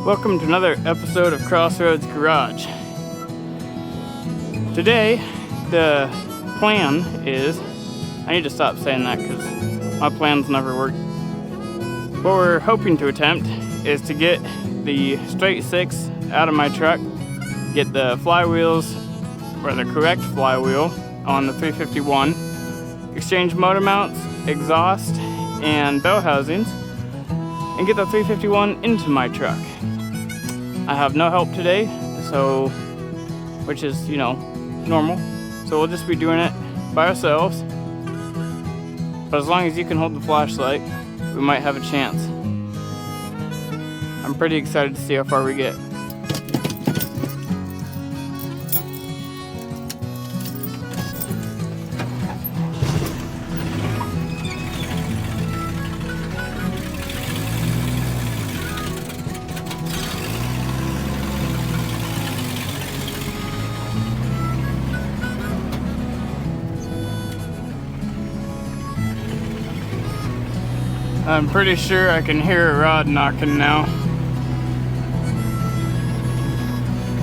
Welcome to another episode of Crossroads Garage. Today, the plan is, I need to stop saying that because my plans never work. What we're hoping to attempt is to get the straight six out of my truck, get the flywheels, or the correct flywheel on the 351, exchange motor mounts, exhaust, and bell housings, and get the 351 into my truck. I have no help today, which is, normal. So we'll just be doing it by ourselves. But as long as you can hold the flashlight, we might have a chance. I'm pretty excited to see how far we get. I'm pretty sure I can hear a rod knocking now.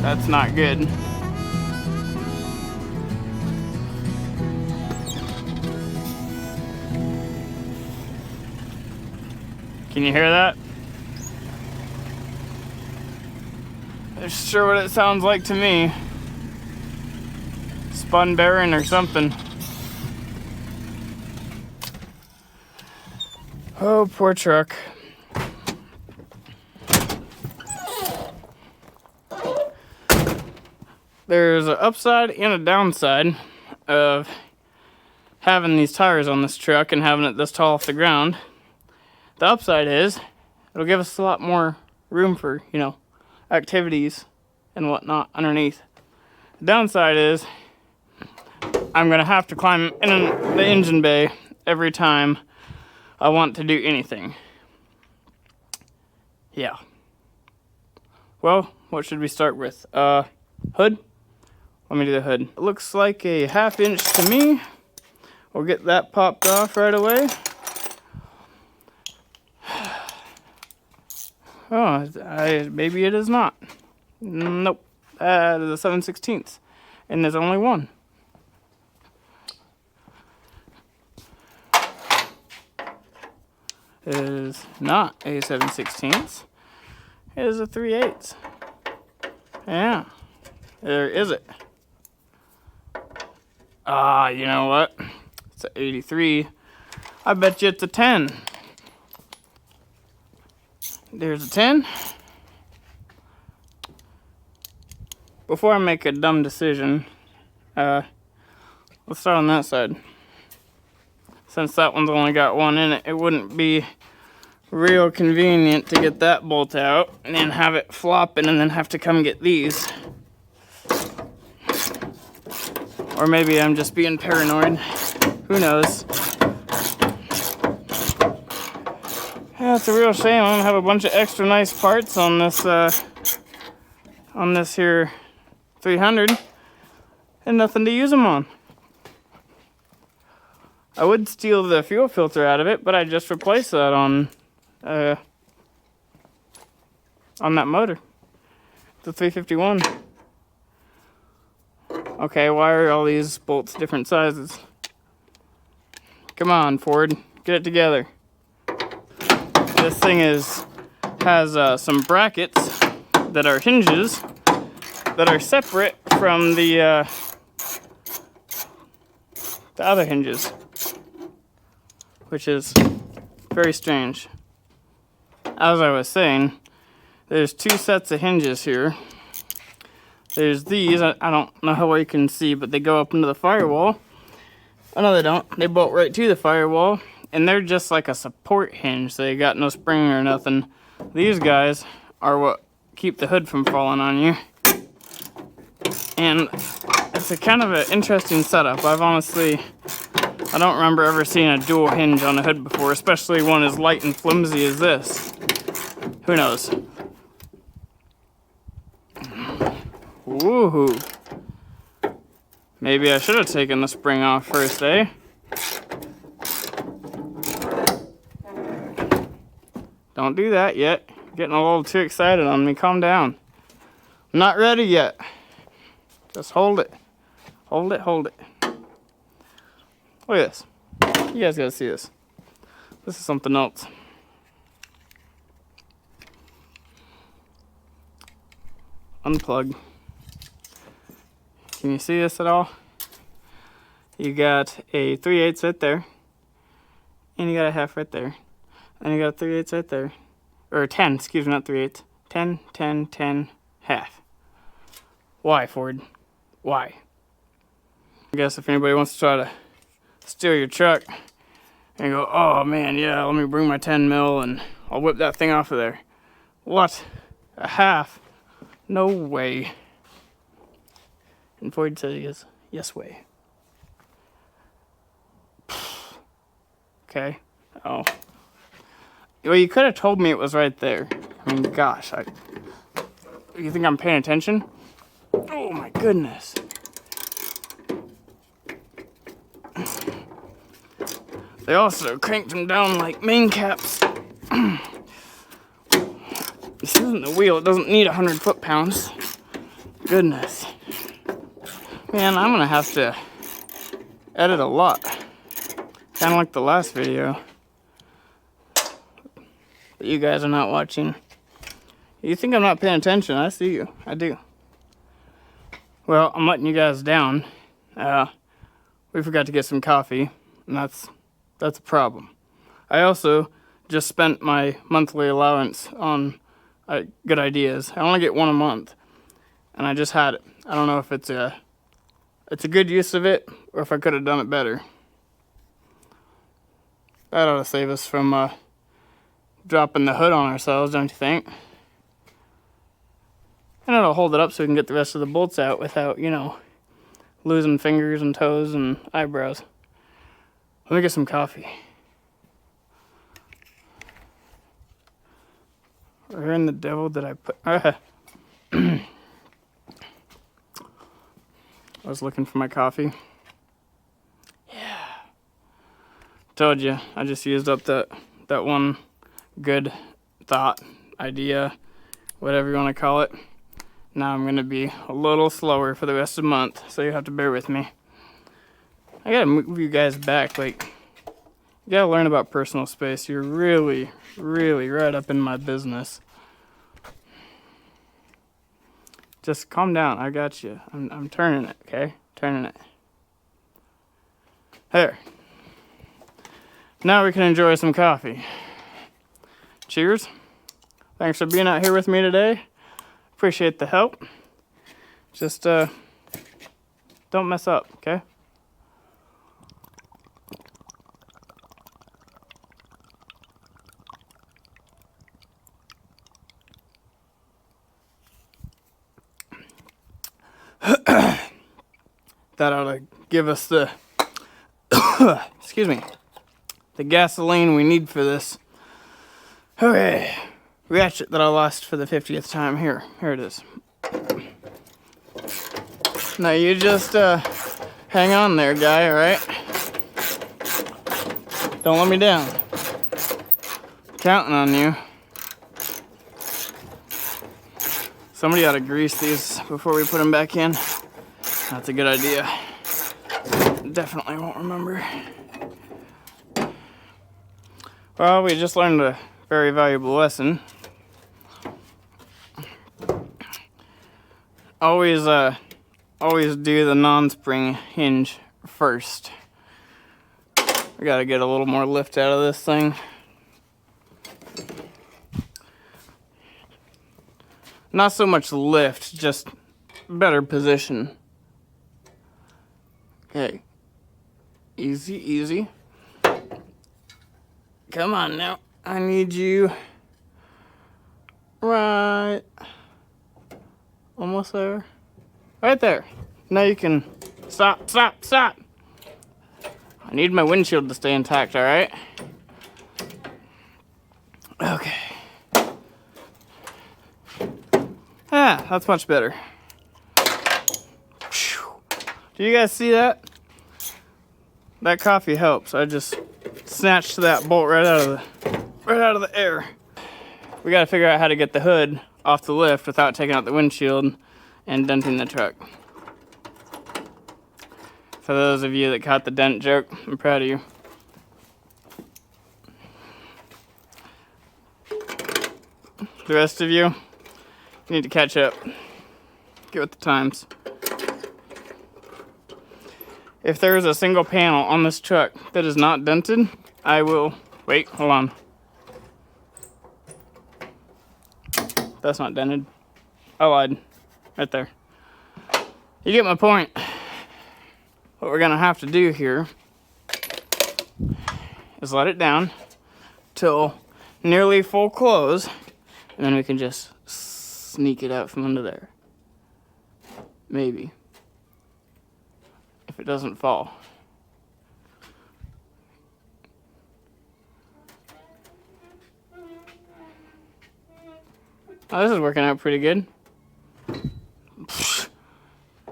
That's not good. Can you hear that? That's sure what it sounds like to me. Spun bearing or something. Oh, poor truck. There's an upside and a downside of having these tires on this truck and having it this tall off the ground. The upside is it'll give us a lot more room for, activities and whatnot underneath. The downside is I'm gonna have to climb in the engine bay every time I want to do anything. Yeah. Well, what should we start with? Hood? Let me do the hood. It looks like a 1/2 inch to me. We'll get that popped off right away. Oh, maybe it is not. Nope. That is a 7/16, and there's only one. It is not a 7/16. It is a 3/8. Yeah, there is it. You know what? It's a 83. I bet you it's a 10. There's a 10. Before I make a dumb decision, let's start on that side. Since that one's only got one in it, it wouldn't be real convenient to get that bolt out and then have it flopping and then have to come get these. Or maybe I'm just being paranoid. Who knows? Yeah, it's a real shame. I'm gonna have a bunch of extra nice parts on this here 300 and nothing to use them on. I would steal the fuel filter out of it, but I just replaced that on that motor, the 351. Okay, why are all these bolts different sizes? Come on, Ford, get it together. This thing has some brackets that are hinges that are separate from the other hinges, which is very strange. As I was saying, there's two sets of hinges here. There's these, I don't know how well you can see, but they go up into the firewall. Oh no, they don't. They bolt right to the firewall, and they're just like a support hinge. They got no spring or nothing. These guys are what keep the hood from falling on you. And it's a kind of an interesting setup. I don't remember ever seeing a dual hinge on a hood before, especially one as light and flimsy as this. Who knows? Woohoo. Maybe I should have taken the spring off first, eh? Don't do that yet. getting a little too excited on me. Calm down. I'm not ready yet. Just hold it. Hold it, hold it. Look at this. You guys gotta see this. This is something else. Unplug. Can you see this at all? You got a 3/8 right there. And you got a half right there. And you got a 3/8 right there. Or 10, excuse me, not 3/8. 10, 10, 10, half. Why, Ford? Why? I guess if anybody wants to try to steal your truck and go, oh man, yeah, let me bring my 10 mil and I'll whip that thing off of there. What? A half? No way. And Ford says he goes, yes way. Okay. Oh. Well, you could have told me it was right there. I mean, gosh, you think I'm paying attention? Oh my goodness. They also cranked them down like main caps. This isn't the wheel, it doesn't need 100 foot-pounds. Goodness. Man, I'm gonna have to edit a lot. Kinda like the last video that you guys are not watching. You think I'm not paying attention, I see you, I do. Well, I'm letting you guys down. We forgot to get some coffee, and that's a problem. I also just spent my monthly allowance on good ideas. I only get one a month, and I just had it. I don't know if it's a good use of it, or if I could have done it better. That ought to save us from dropping the hood on ourselves, don't you think? And it'll hold it up so we can get the rest of the bolts out without, you know, losing fingers and toes and eyebrows. Let me get some coffee. Where in the devil did I put... I was looking for my coffee. Yeah. Told you, I just used up that one good thought, idea, whatever you want to call it. Now I'm going to be a little slower for the rest of the month, so you have to bear with me. I gotta move you guys back. Like, you gotta learn about personal space. You're really, really right up in my business. Just calm down. I got you. I'm turning it, okay? Turning it. There. Now we can enjoy some coffee. Cheers. Thanks for being out here with me today. Appreciate the help. Just don't mess up, okay? That ought to give us the excuse me, the gasoline we need for this. Okay, ratchet that I lost for the 50th time. Here it is. Now you just hang on there, guy, all right? Don't let me down. Counting on you. Somebody ought to grease these before we put them back in. That's a good idea. Definitely won't remember. Well, we just learned a very valuable lesson. Always do the non-spring hinge first. We gotta get a little more lift out of this thing. Not so much lift, just better position. Okay. Easy, easy. Come on now. I need you right almost there. Right there. Now you can stop. I need my windshield to stay intact, all right? Okay. Yeah, that's much better. Do you guys see that? That coffee helps. I just snatched that bolt right out of the air. we gotta figure out how to get the hood off the lift without taking out the windshield and denting the truck. For those of you that caught the dent joke, I'm proud of you. The rest of you need to catch up. Get with the times. If there is a single panel on this truck that is not dented, I will... Wait, hold on. That's not dented. I lied. Right there. You get my point. What we're gonna have to do here is let it down till nearly full close, and then we can just sneak it out from under there. Maybe. If it doesn't fall. Oh, this is working out pretty good.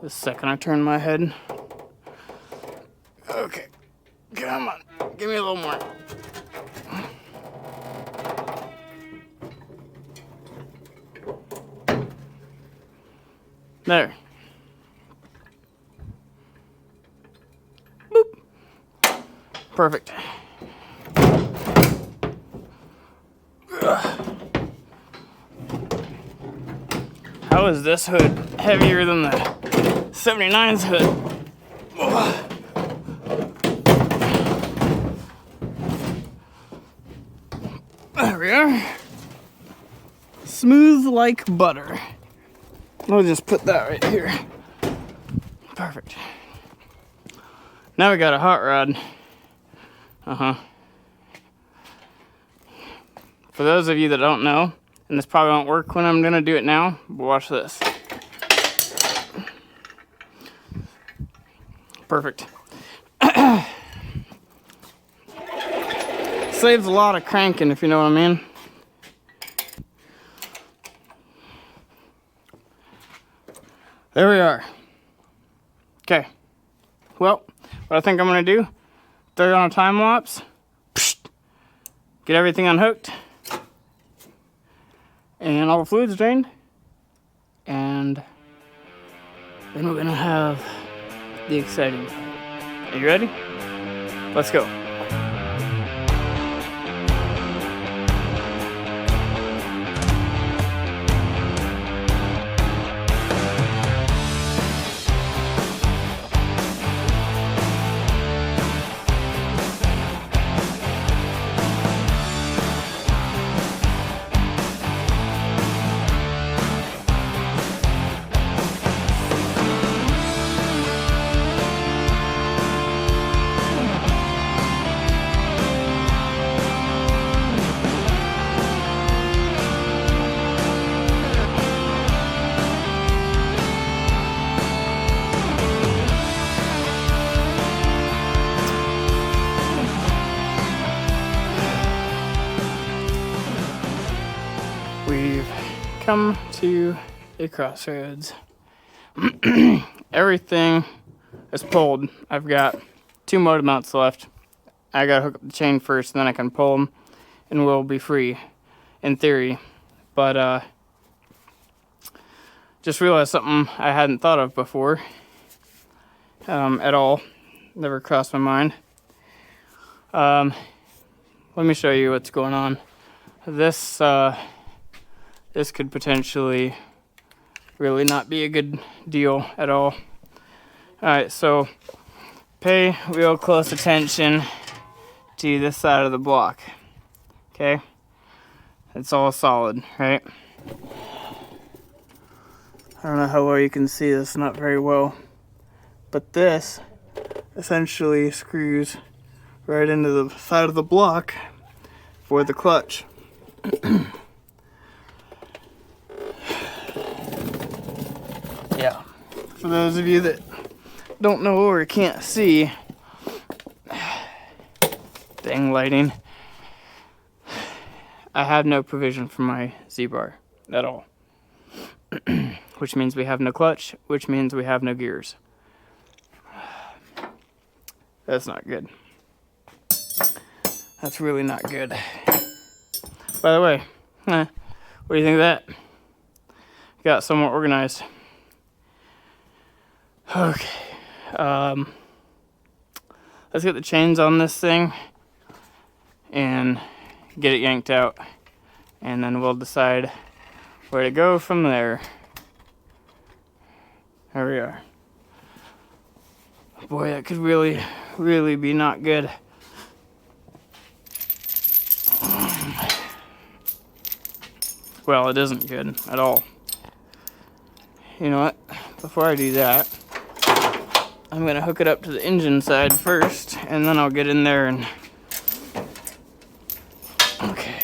The second I turn my head. Okay, come on, give me a little more. There. Boop. Perfect. How is this hood heavier than the 79's hood? There we are. Smooth like butter. We'll just put that right here. Perfect. Now we got a hot rod. For those of you that don't know, and this probably won't work when I'm gonna do it now, but watch this. Perfect. Saves a lot of cranking, if you know what I mean. There we are. Okay. Well, what I think I'm gonna do, throw it on a time lapse, get everything unhooked, and all the fluids drained, and then we're gonna have the exciting part. Are you ready? Let's go. We've come to a crossroads. Everything is pulled. I've got 2 motor mounts left. I gotta hook up the chain first, and then I can pull them, and we'll be free, in theory. But just realized something I hadn't thought of before at all. Never crossed my mind. Let me show you what's going on. This could potentially really not be a good deal at all. Alright, so pay real close attention to this side of the block. Okay? It's all solid, right? I don't know how well you can see this, not very well. But this essentially screws right into the side of the block for the clutch. Yeah, for those of you that don't know or can't see, dang lighting, I have no provision for my Z-bar at all. Which means we have no clutch, which means we have no gears. That's not good. That's really not good. By the way, What do you think of that? Got somewhat organized. Okay. Let's get the chains on this thing and get it yanked out, and then we'll decide where to go from there. There we are. Boy, that could really, really be not good. Well, it isn't good at all. You know what? Before I do that, I'm gonna hook it up to the engine side first, and then I'll get in there and... Okay.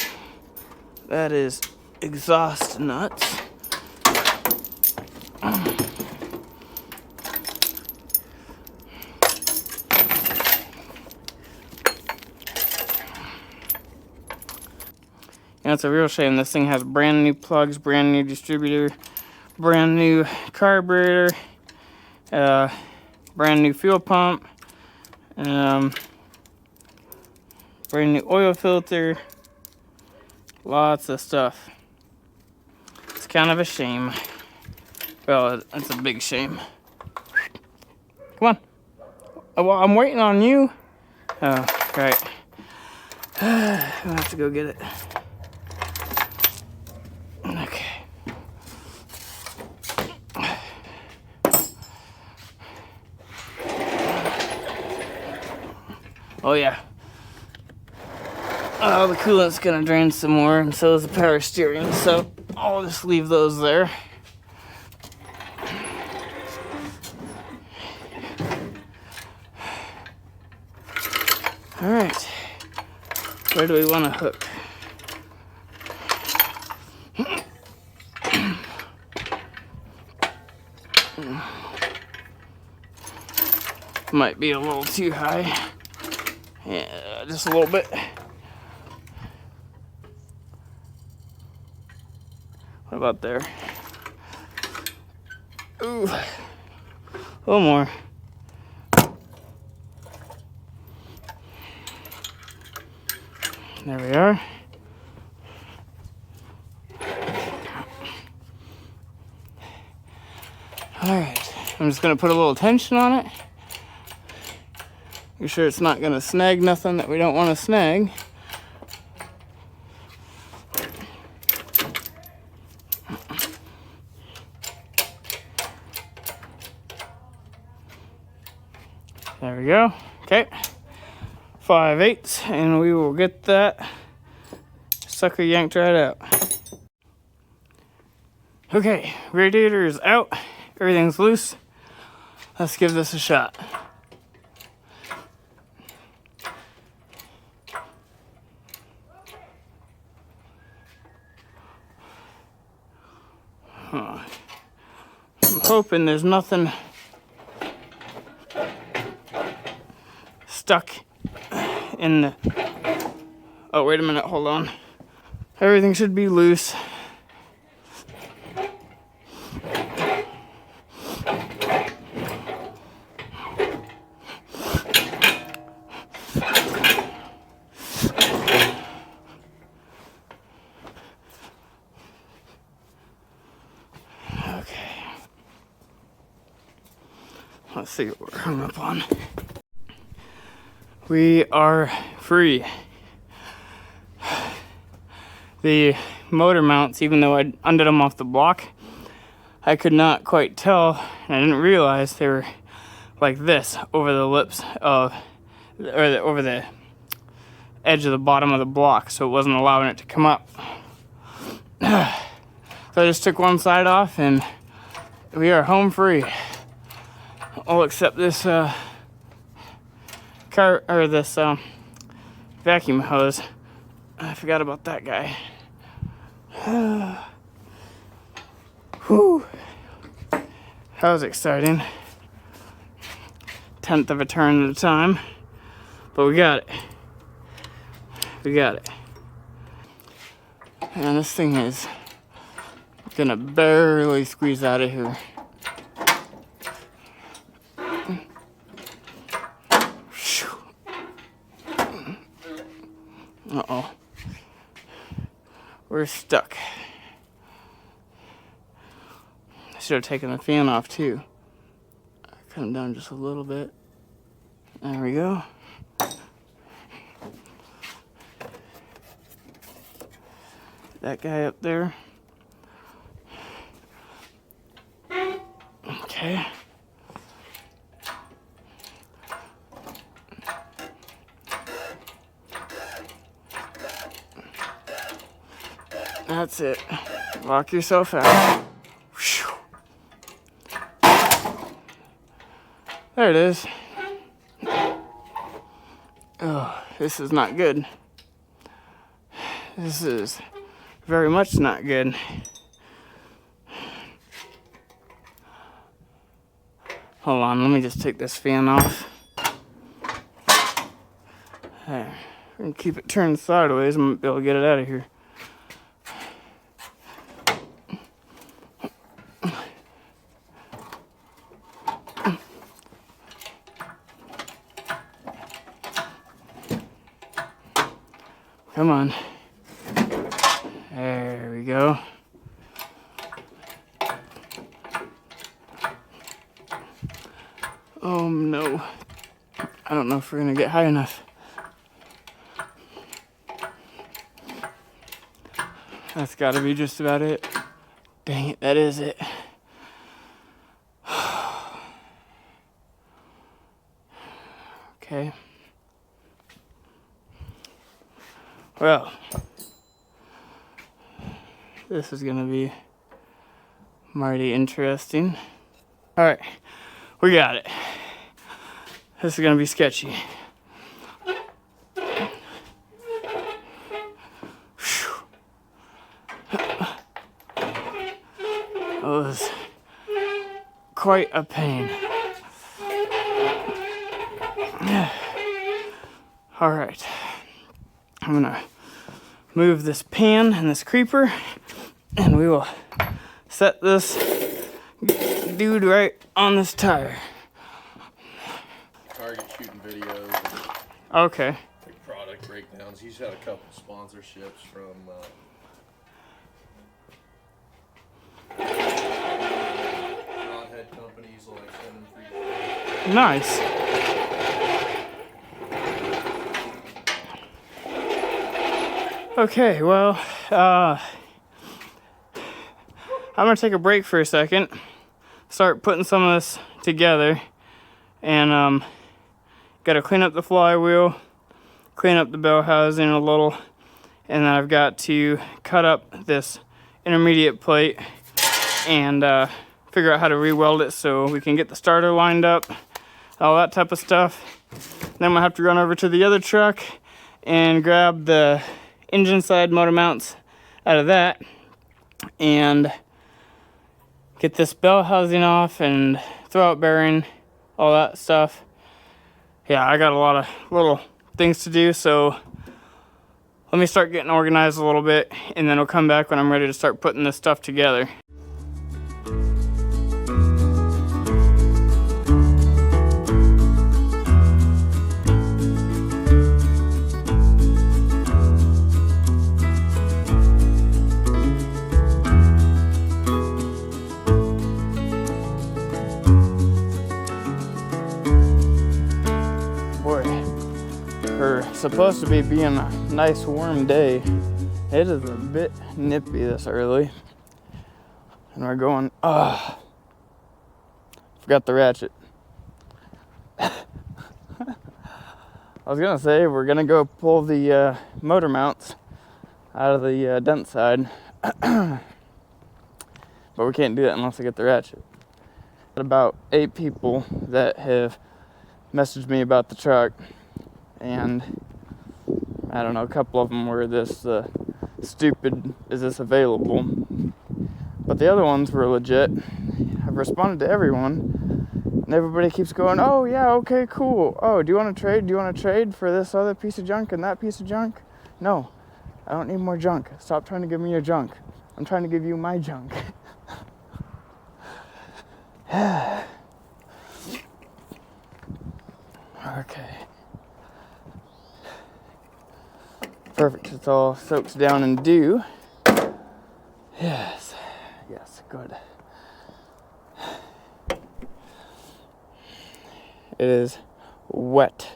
That is exhaust nuts. And it's a real shame. This thing has brand new plugs, brand new distributor, brand new carburetor, brand new fuel pump, brand new oil filter, lots of stuff. It's kind of a shame. Well, it's a big shame. Come on. Oh, well, I'm waiting on you. Oh, right. I'll have to go get it. Okay. Oh yeah. Oh, the coolant's gonna drain some more, and so is the power steering, so I'll just leave those there. Alright. Where do we want to hook? Might be a little too high. Yeah, just a little bit. What about there? Ooh, a little more. There we are. Alright, I'm just gonna put a little tension on it. Make sure it's not gonna snag nothing that we don't want to snag. There we go. Okay. 5/8, and we will get that sucker yanked right out. Okay, radiator is out. Everything's loose. Let's give this a shot. I'm hoping there's nothing stuck in the... Oh, wait a minute, hold on. Everything should be loose. Let's see what we're hung up on. We are free. The motor mounts, even though I undid them off the block, I could not quite tell, and I didn't realize they were like this over the lips of, or over the edge of the bottom of the block, so it wasn't allowing it to come up. So I just took one side off, and we are home free. All except this vacuum hose. I forgot about that guy. Whew. That was exciting. 1/10 of a turn at a time. But we got it. We got it. And this thing is gonna barely squeeze out of here. Uh-oh. we're stuck. I should have taken the fan off too. Come down just a little bit. There we go. That guy up there. Okay. That's it. Lock yourself out. Whew. There it is. Oh, this is not good. This is very much not good. Hold on, let me just take this fan off. There. And keep it turned sideways. I'm gonna be able to get it out of here. Come on. There we go. Oh no. I don't know if we're gonna get high enough. That's gotta be just about it. Dang it, that is it. Okay. Well, this is gonna be mighty interesting. All right, we got it. This is gonna be sketchy. That was quite a pain. All right, I'm gonna move this pan and this creeper, and we will set this dude right on this tire. Target shooting videos. Okay. Like product breakdowns. He's had a couple sponsorships from head companies like send him free. Nice. Okay, well, I'm gonna take a break for a second, start putting some of this together, and gotta clean up the flywheel, clean up the bell housing a little, and then I've got to cut up this intermediate plate and figure out how to re-weld it so we can get the starter lined up, all that type of stuff. Then I'm gonna have to run over to the other truck and grab the engine side motor mounts out of that and get this bell housing off and throwout bearing, all that stuff. Yeah, I got a lot of little things to do, so let me start getting organized a little bit, and then I'll come back when I'm ready to start putting this stuff together. Supposed to be being a nice warm day. It is a bit nippy this early, and we're going, forgot the ratchet. I was gonna say we're gonna go pull the motor mounts out of the dent side, but we can't do that unless I get the ratchet. About 8 people that have messaged me about the truck, and I don't know, a couple of them were this stupid, is this available? But the other ones were legit. I've responded to everyone, and everybody keeps going, oh yeah, okay, cool. Oh, do you want to trade? Do you want to trade for this other piece of junk and that piece of junk? No, I don't need more junk. Stop trying to give me your junk. I'm trying to give you my junk. Okay. Perfect, it's all soaked down in dew. Yes, yes, good. It is wet.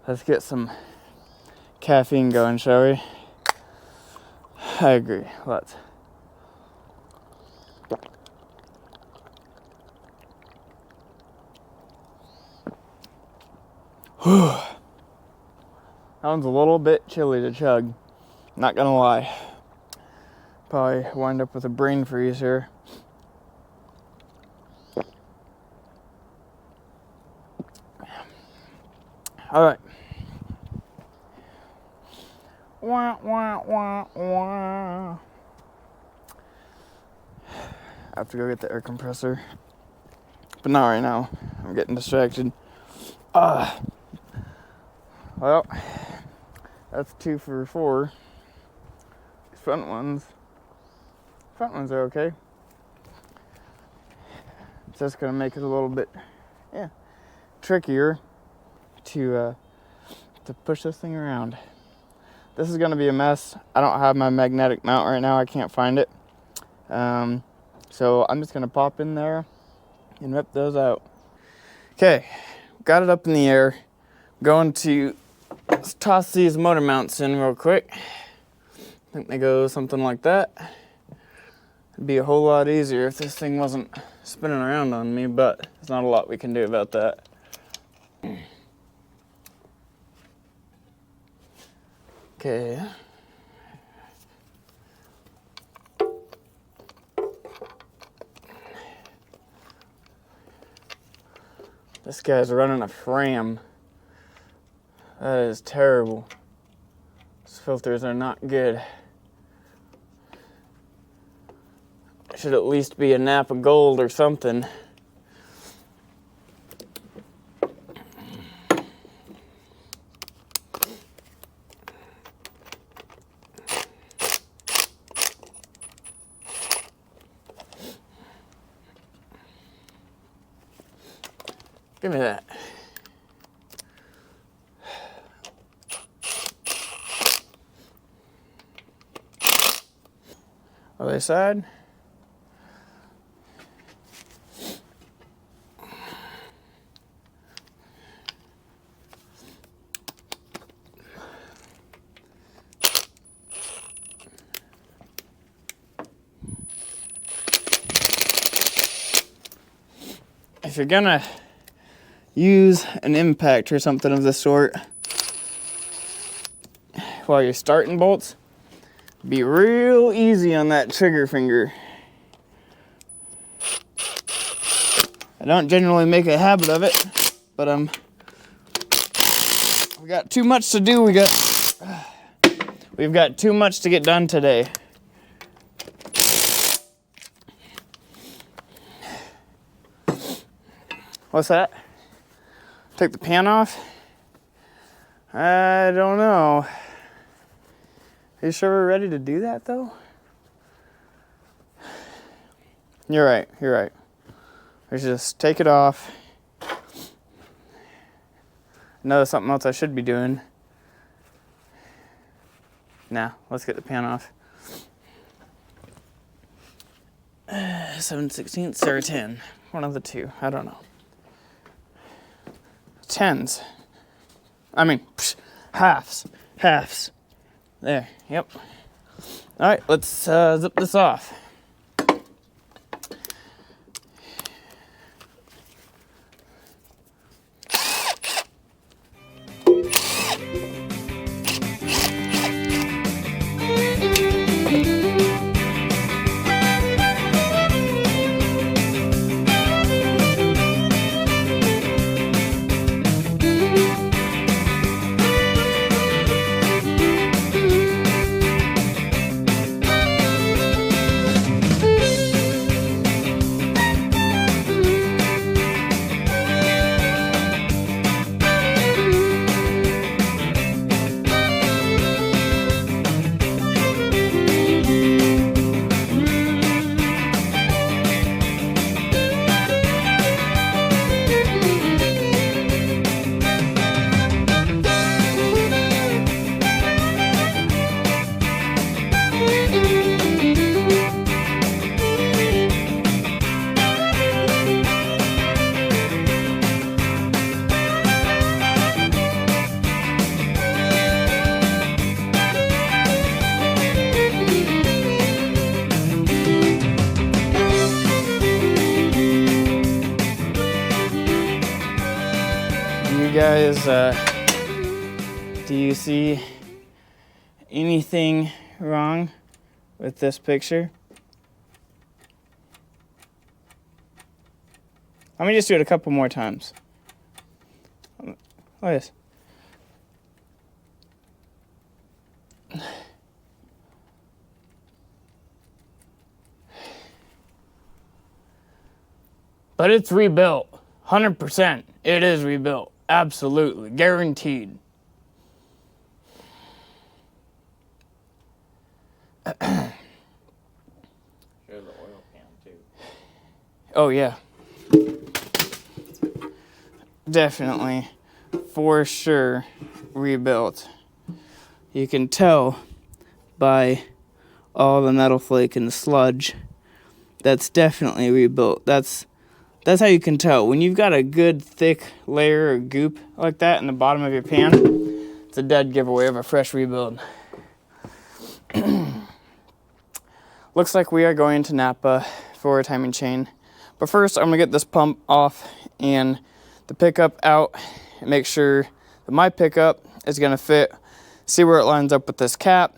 Let's get some caffeine going, shall we? I agree. Let's. Whew. That one's a little bit chilly to chug. Not gonna lie. Probably wind up with a brain freeze here. All right. Wah, wah, wah, wah. I have to go get the air compressor, but not right now. I'm getting distracted. Well, that's 2 for 4. These front ones are okay. It's just gonna make it a little bit, trickier to push this thing around. This is gonna be a mess. I don't have my magnetic mount right now. I can't find it. So I'm just gonna pop in there and rip those out. Okay, got it up in the air. Going to toss these motor mounts in real quick. I think they go something like that. It'd be a whole lot easier if this thing wasn't spinning around on me, but there's not a lot we can do about that. Okay. This guy's running a Fram. That is terrible. These filters are not good. It should at least be a Napa Gold or something. Give me that. Other side. If you're gonna use an impact or something of the sort while you're starting bolts, be real easy on that trigger finger. I don't generally make a habit of it, but we got too much to do. We've got too much to get done today. What's that? Take the pan off? I don't know. Are you sure we're ready to do that though? You're right. Let's just take it off. I know there's something else I should be doing. Nah, let's get the pan off. 7/16 or 10. One of the two. I don't know. 10s. I mean, halves. There, yep. All right, let's zip this off. do you see anything wrong with this picture? Let me just do it a couple more times. Oh, yes. But it's rebuilt. 100%. It is rebuilt. Absolutely. Guaranteed. Show the oil pan too. Oh, yeah. Definitely. For sure. Rebuilt. You can tell by all the metal flake and the sludge. That's definitely rebuilt. That's how you can tell. When you've got a good thick layer of goop like that in the bottom of your pan, it's a dead giveaway of a fresh rebuild. Looks like we are going to Napa for a timing chain. But first, I'm gonna get this pump off and the pickup out and make sure that my pickup is gonna fit, see where it lines up with this cap.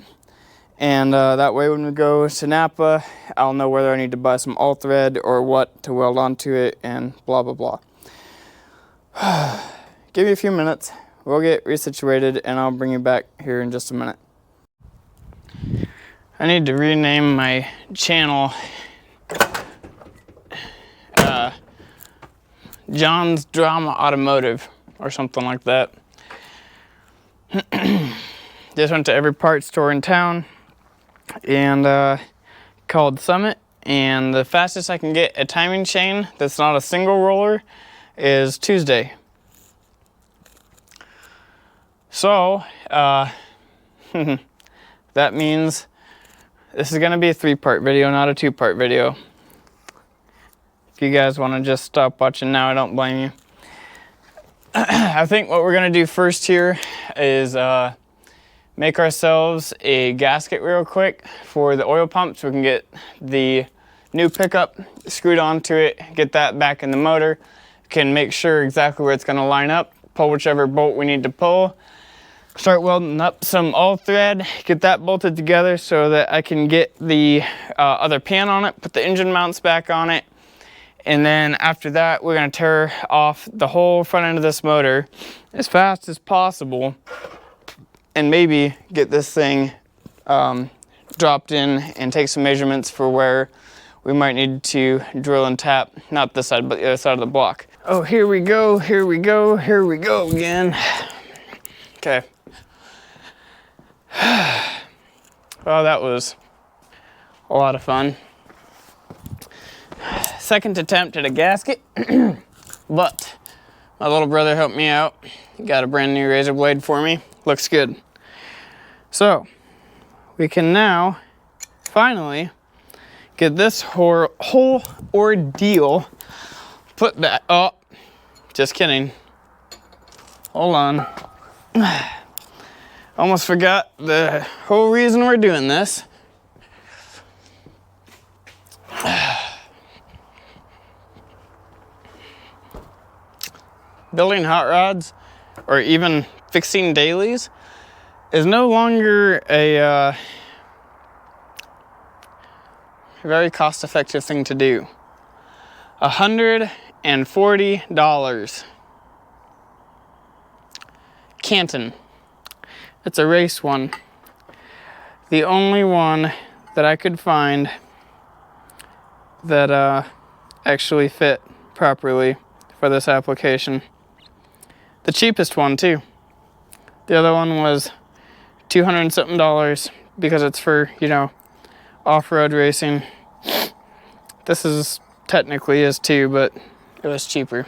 And that way when we go to Napa, I'll know whether I need to buy some all thread or what to weld onto it and blah, blah, blah. Give me a few minutes. We'll get resituated and I'll bring you back here in just a minute. I need to rename my channel John's Drama Automotive or something like that. Just went to every parts store in town and called Summit, and the fastest I can get a timing chain that's not a single roller is Tuesday. So that means this is gonna be a 3-part video, not a 2-part video. If you guys want to just stop watching now, I don't blame you. I think what we're gonna do first here is make ourselves a gasket real quick for the oil pump so we can get the new pickup screwed onto it, get that back in the motor, can make sure exactly where it's going to line up, pull whichever bolt we need to pull, start welding up some all thread, get that bolted together so that I can get the other pan on it, put the engine mounts back on it, and then after that we're going to tear off the whole front end of this motor as fast as possible and maybe get this thing dropped in and take some measurements for where we might need to drill and tap, not this side, but the other side of the block. Oh, here we go, here we go, here we go again. Okay. Well, that was a lot of fun. Second attempt at a gasket, but my little brother helped me out. He got a brand new razor blade for me. Looks good. So we can now finally get this whole ordeal put back. Oh, just kidding. Hold on. Almost forgot the whole reason we're doing this. Building hot rods or even fixing dailies is no longer a very cost-effective thing to do. $140. Canton. It's a race one. The only one that I could find that actually fit properly for this application. The cheapest one too. The other one was $200 and something because it's for, you know, off-road racing. This is technically is too, but it was cheaper.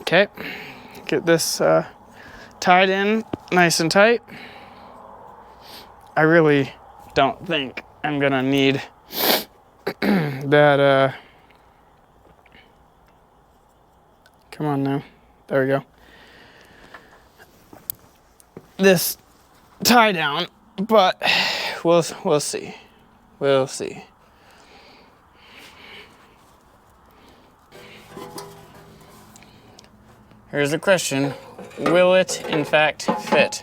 Okay, get this tied in nice and tight. I really don't think I'm gonna need that come on now, there we go, this tie down, but we'll see. Here's the question. Will it, in fact, fit?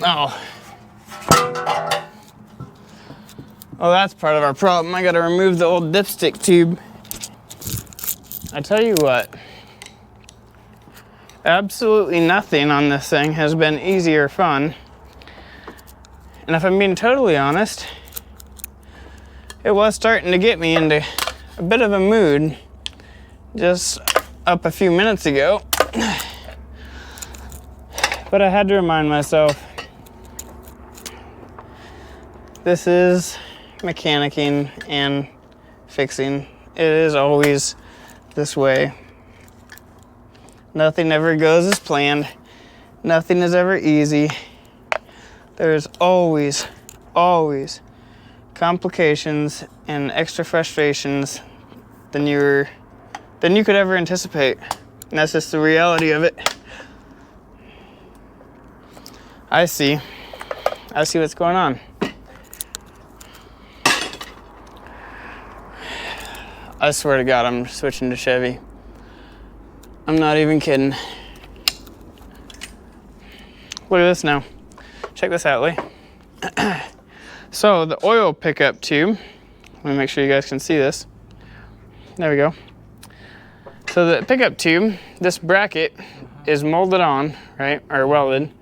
Oh. Well, that's part of our problem. I gotta remove the old dipstick tube. I tell you what, absolutely nothing on this thing has been easy or fun. And if I'm being totally honest, it was starting to get me into a bit of a mood just up a few minutes ago. But I had to remind myself, this is mechanicking and fixing. It is always this way. Nothing ever goes as planned. Nothing is ever easy. There's always complications and extra frustrations than you could ever anticipate. And that's just the reality of it. I see what's going on. I swear to God, I'm switching to Chevy. I'm not even kidding. Look at this now. Check this out, Lee. So the oil pickup tube, let me make sure you guys can see this. There we go. So the pickup tube, this bracket is molded on, right, or welded,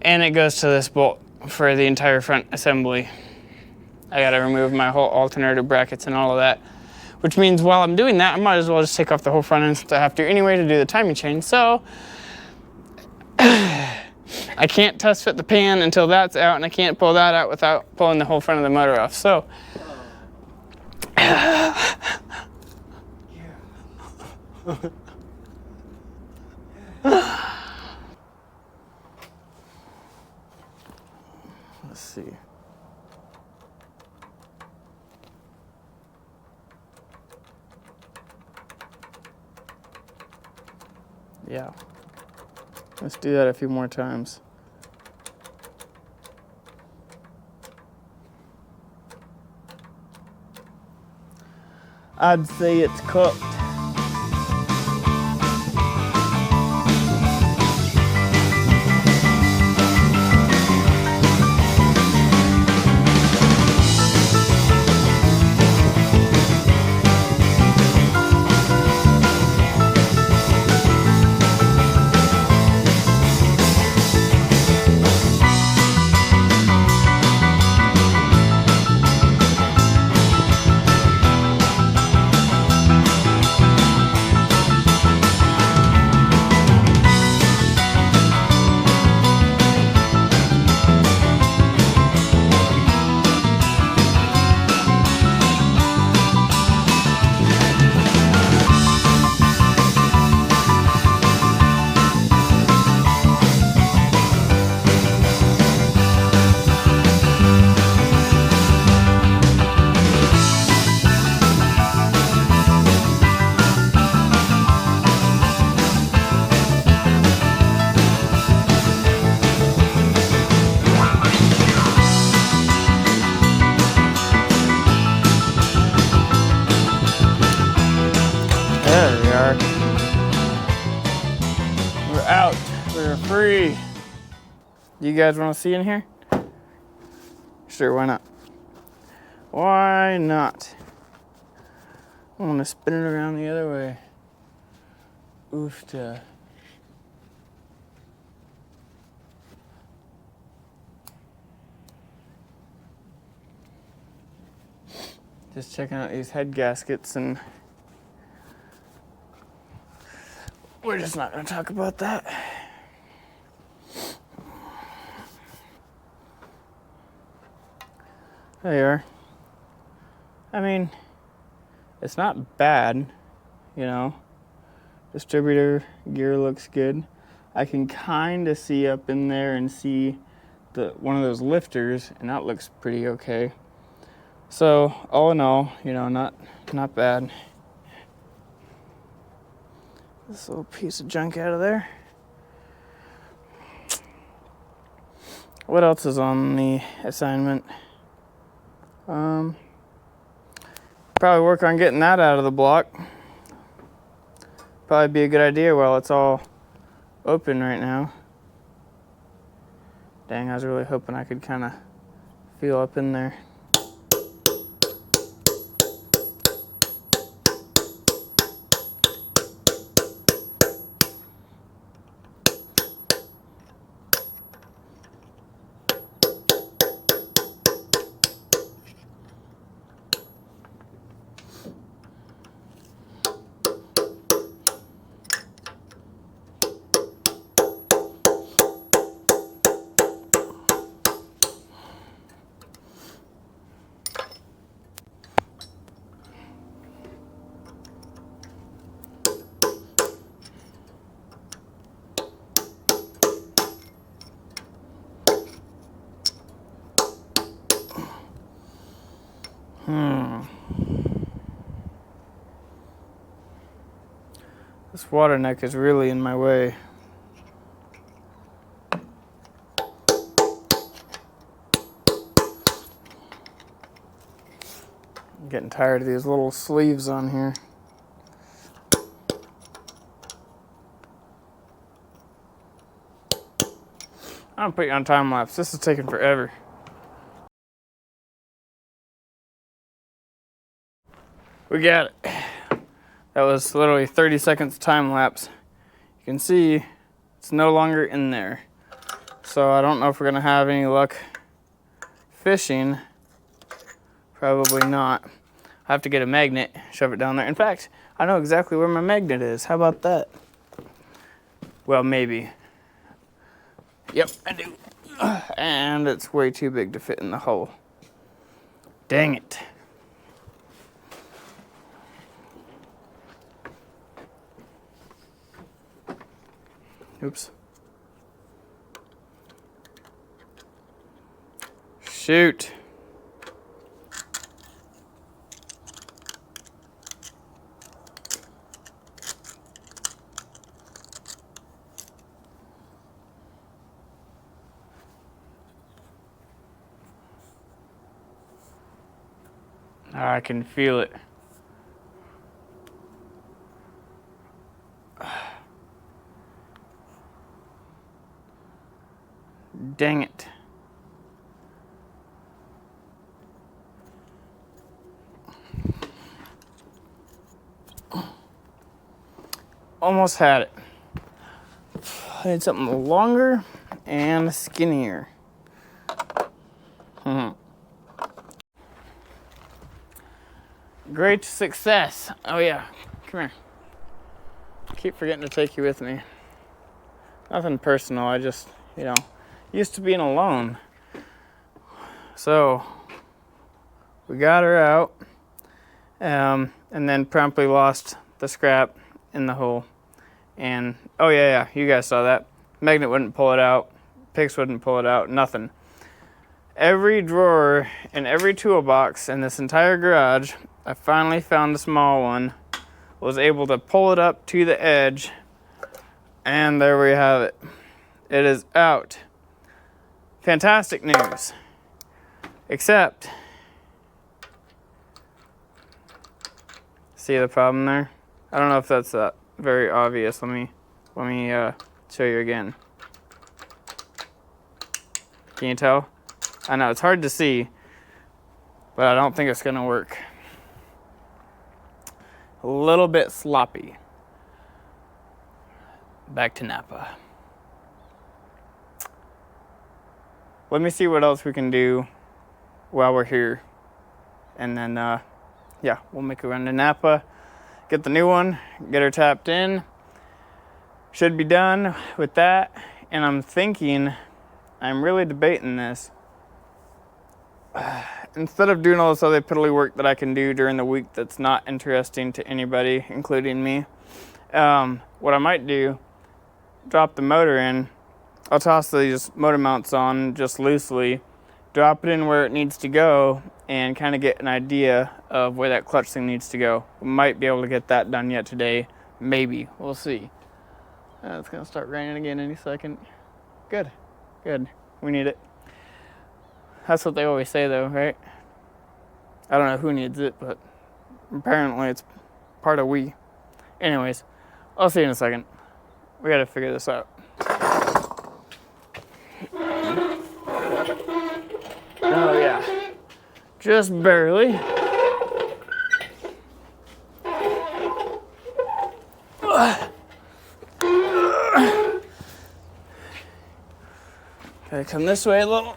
and it goes to this bolt for the entire front assembly. I gotta remove my whole alternator brackets and all of that, which means while I'm doing that, I might as well just take off the whole front end since I have to anyway to do the timing chain. So I can't test fit the pan until that's out, and I can't pull that out without pulling the whole front of the motor off. So let's see. Yeah. Let's do that a few more times. I'd say it's cooked. There we are. We're out. We're free. You guys want to see in here? Sure, why not? Why not? I want to spin it around the other way. Oofta. Just checking out these head gaskets, and we're just not going to talk about that. There you are. I mean, it's not bad, you know. Distributor gear looks good. I can kind of see up in there and see one of those lifters, and that looks pretty okay. So all in all, you know, not bad. This little piece of junk out of there. What else is on the assignment? Probably work on getting that out of the block. Probably be a good idea while it's all open right now. Dang, I was really hoping I could kind of feel up in there. This water neck is really in my way. I'm getting tired of these little sleeves on here. I'm gonna put you on time lapse. This is taking forever. We got it. That was literally 30 seconds time lapse. You can see it's no longer in there. So I don't know if we're gonna have any luck fishing. Probably not. I have to get a magnet, shove it down there. In fact, I know exactly where my magnet is. How about that? Well, maybe. Yep, I do. And it's way too big to fit in the hole. Dang it. Oops. Shoot. I can feel it. Dang it. Almost had it. I need something longer and skinnier. Great success. Oh yeah, come here. Keep forgetting to take you with me. Nothing personal, I just, you know, used to being alone. So, we got her out, and then promptly lost the scrap in the hole. And, oh yeah, you guys saw that. Magnet wouldn't pull it out, picks wouldn't pull it out, nothing. Every drawer and every toolbox in this entire garage, I finally found a small one, was able to pull it up to the edge, and there we have it. It is out. Fantastic news. Except, see the problem there? I don't know if that's very obvious. Let me show you again. Can you tell? I know it's hard to see, but I don't think it's gonna work. A little bit sloppy. Back to Napa. Let me see what else we can do while we're here. And then, yeah, we'll make a run to Napa, get the new one, get her tapped in. Should be done with that. And I'm thinking, I'm really debating this. Instead of doing all this other piddly work that I can do during the week that's not interesting to anybody, including me, what I might do, drop the motor in. I'll toss these motor mounts on just loosely, drop it in where it needs to go, and kind of get an idea of where that clutch thing needs to go. We might be able to get that done yet today. Maybe. We'll see. It's going to start raining again any second. Good. Good. We need it. That's what they always say, though, right? I don't know who needs it, but apparently it's part of we. Anyways, I'll see you in a second. We got to figure this out. Oh, yeah. Just barely. Gotta come this way a little.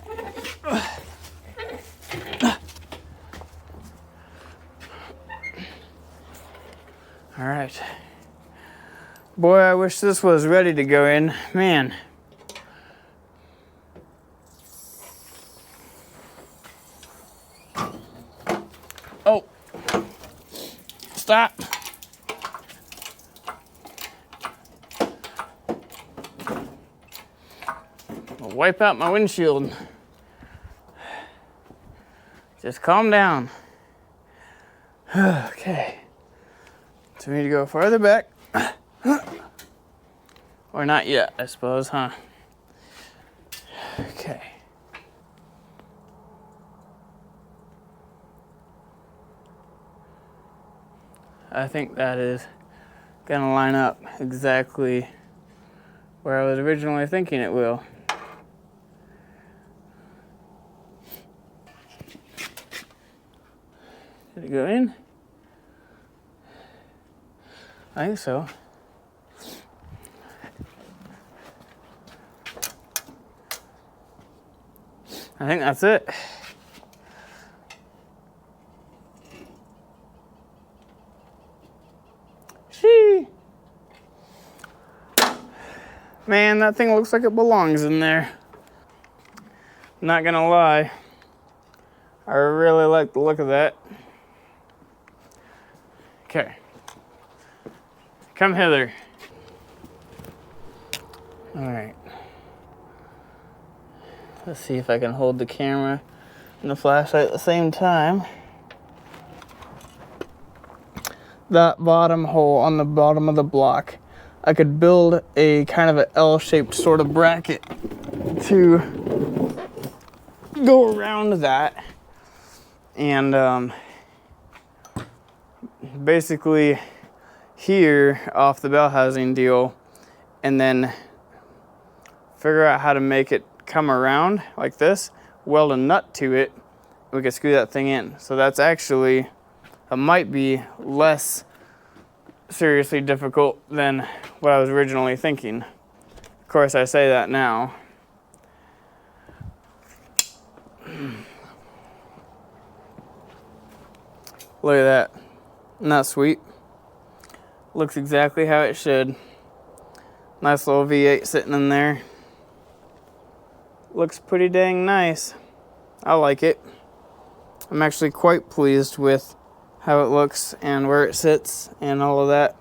All right. Boy, I wish this was ready to go in. Man. Oh. Stop. I'll wipe out my windshield. Just calm down. Okay. So we need to go farther back. Or not yet, I suppose, huh? Okay. I think that is gonna line up exactly where I was originally thinking it will. Did it go in? I think so. I think that's it. Shee. Man, that thing looks like it belongs in there. Not gonna lie. I really like the look of that. Okay. Come hither. All right. Let's see if I can hold the camera and the flashlight at the same time. That bottom hole on the bottom of the block, I could build a kind of an L-shaped sort of bracket to go around that. And basically here off the bell housing deal, and then figure out how to make it come around like this, weld a nut to it, we could screw that thing in. So that's actually, it might be less seriously difficult than what I was originally thinking. Of course, I say that now. Look at that. Isn't that sweet? Looks exactly how it should. Nice little V8 sitting in there. Looks pretty dang nice. I like it. I'm actually quite pleased with how it looks and where it sits and all of that.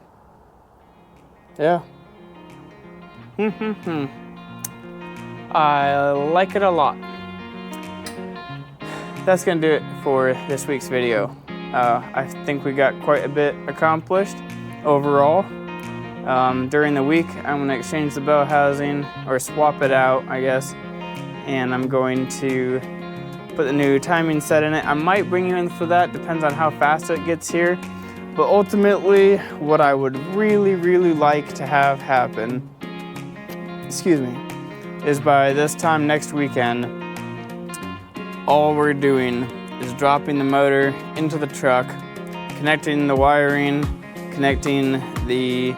Yeah. I like it a lot. That's gonna do it for this week's video. I think we got quite a bit accomplished overall. During the week, I'm gonna exchange the bell housing, or swap it out, I guess. And I'm going to put the new timing set in it. I might bring you in for that, depends on how fast it gets here. But ultimately, what I would really, really like to have happen, excuse me, is by this time next weekend, all we're doing is dropping the motor into the truck, connecting the wiring, connecting the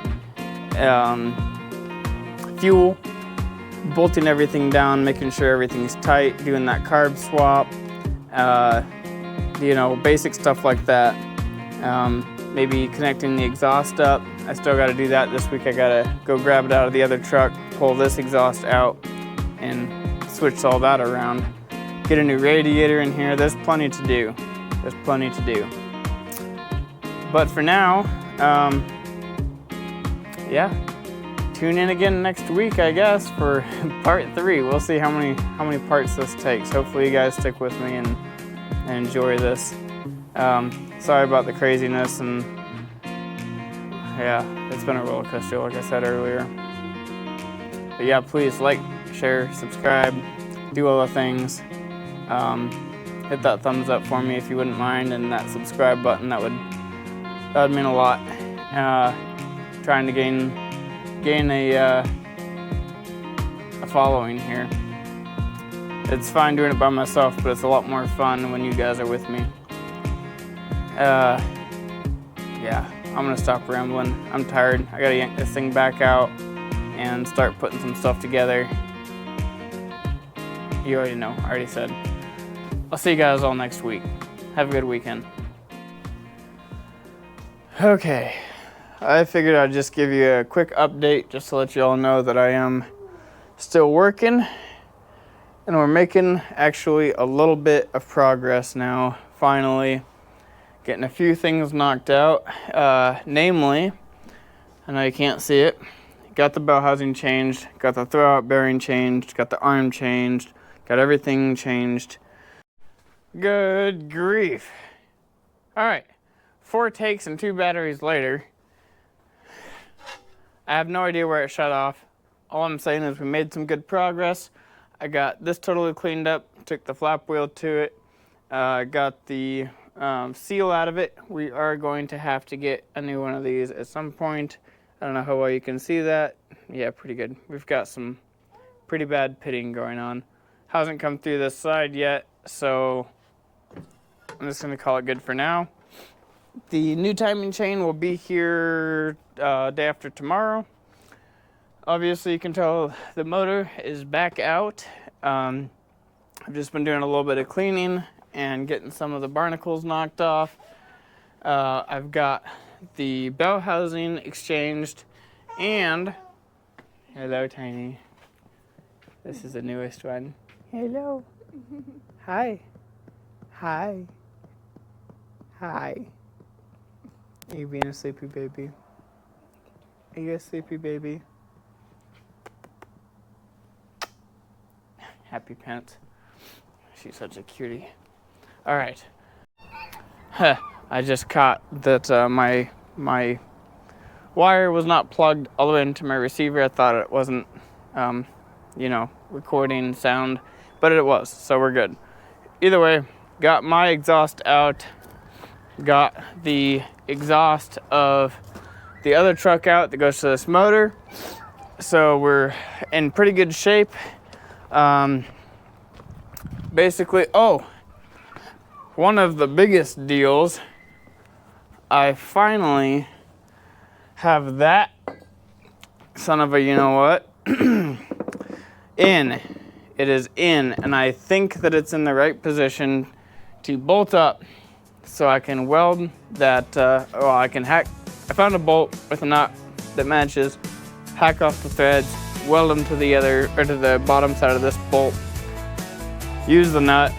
fuel, bolting everything down, making sure everything's tight, doing that carb swap, you know, basic stuff like that. Maybe connecting the exhaust up. I still got to do that this week. I got to go grab it out of the other truck, pull this exhaust out, and switch all that around. Get a new radiator in here. There's plenty to do. There's plenty to do. But for now, yeah, tune in again next week, I guess, for part 3. We'll see how many parts this takes. Hopefully you guys stick with me and enjoy this. Sorry about the craziness, and yeah, it's been a roller coaster, like I said earlier. But yeah, please like, share, subscribe, do all the things. Hit that thumbs up for me if you wouldn't mind, and that subscribe button, that would mean a lot. Trying to gain a following here. It's fine doing it by myself, but it's a lot more fun when you guys are with me. Yeah, I'm gonna stop rambling. I'm tired. I gotta yank this thing back out and start putting some stuff together. You already know, I already said. I'll see you guys all next week. Have a good weekend. Okay, I figured I'd just give you a quick update just to let you all know that I am still working, and we're making actually a little bit of progress now, finally. Getting a few things knocked out, namely, I know you can't see it, got the bell housing changed, got the throwout bearing changed, got the arm changed, got everything changed. Good grief. All right, 4 takes and 2 batteries later. I have no idea where it shut off. All I'm saying is we made some good progress. I got this totally cleaned up, took the flap wheel to it, got the seal out of it. We are going to have to get a new one of these at some point. I don't know how well you can see that. Yeah, pretty good. We've got some pretty bad pitting going on. Hasn't come through this side yet, so I'm just going to call it good for now. The new timing chain will be here day after tomorrow. Obviously, you can tell the motor is back out. I've just been doing a little bit of cleaning and getting some of the barnacles knocked off. I've got the bell housing exchanged, and hello, Tiny. This is the newest one. Hello. Hi. Hi. Hi. Are you being a sleepy baby? Are you a sleepy baby? Happy pants. She's such a cutie. All right. I just caught that my wire was not plugged all the way into my receiver. I thought it wasn't, recording sound, but it was, so we're good. Either way, got my exhaust out, got the exhaust of the other truck out that goes to this motor, so we're in pretty good shape. Basically, one of the biggest deals, I finally have that son of a you-know-what in. It is in, and I think that it's in the right position to bolt up so I can weld that, I can hack. I found a bolt with a nut that matches, hack off the threads, weld them to the bottom side of this bolt, use the nut,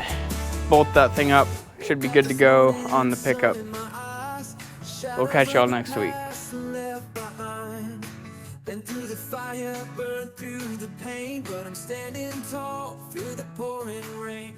bolt that thing up. Should be good to go on the pickup. We'll catch y'all next week. Been through the fire, burned through the pain, but I'm standing tall through the pouring rain.